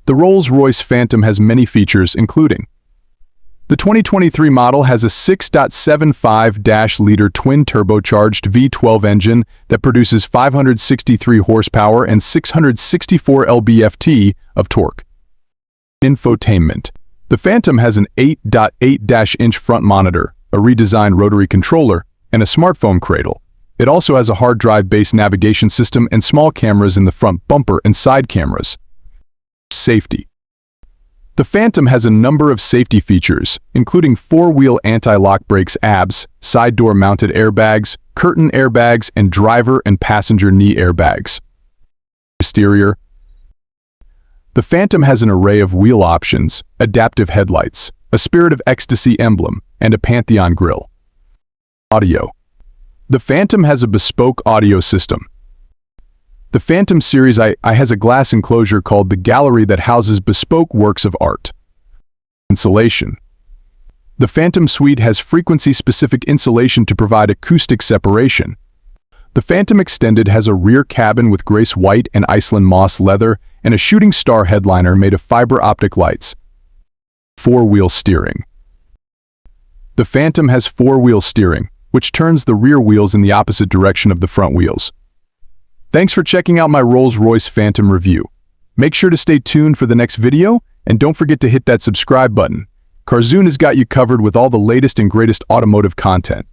The Rolls Royce Phantom has many features, including the 2023 model has a 6.75-liter twin-turbocharged V12 engine that produces 563 horsepower and 664 lb-ft of torque. Infotainment. The Phantom has an 8.8-inch front monitor, a redesigned rotary controller, and a smartphone cradle. It also has a hard drive-based navigation system and small cameras in the front bumper and side cameras. Safety. The Phantom has a number of safety features, including four-wheel anti-lock brakes ABS, side door-mounted airbags, curtain airbags, and driver and passenger knee airbags. Exterior. The Phantom has an array of wheel options, adaptive headlights, a Spirit of Ecstasy emblem, and a Pantheon grille. Audio. The Phantom has a bespoke audio system. The Phantom series I has a glass enclosure called the gallery that houses bespoke works of art. Insulation. The Phantom suite has frequency-specific insulation to provide acoustic separation. The Phantom Extended has a rear cabin with grace white and Iceland moss leather and a shooting star headliner made of fiber optic lights. Four-wheel steering. The Phantom has four-wheel steering, which turns the rear wheels in the opposite direction of the front wheels. Thanks for checking out my Rolls Royce Phantom review. Make sure to stay tuned for the next video, and don't forget to hit that subscribe button. Carzoon has got you covered with all the latest and greatest automotive content.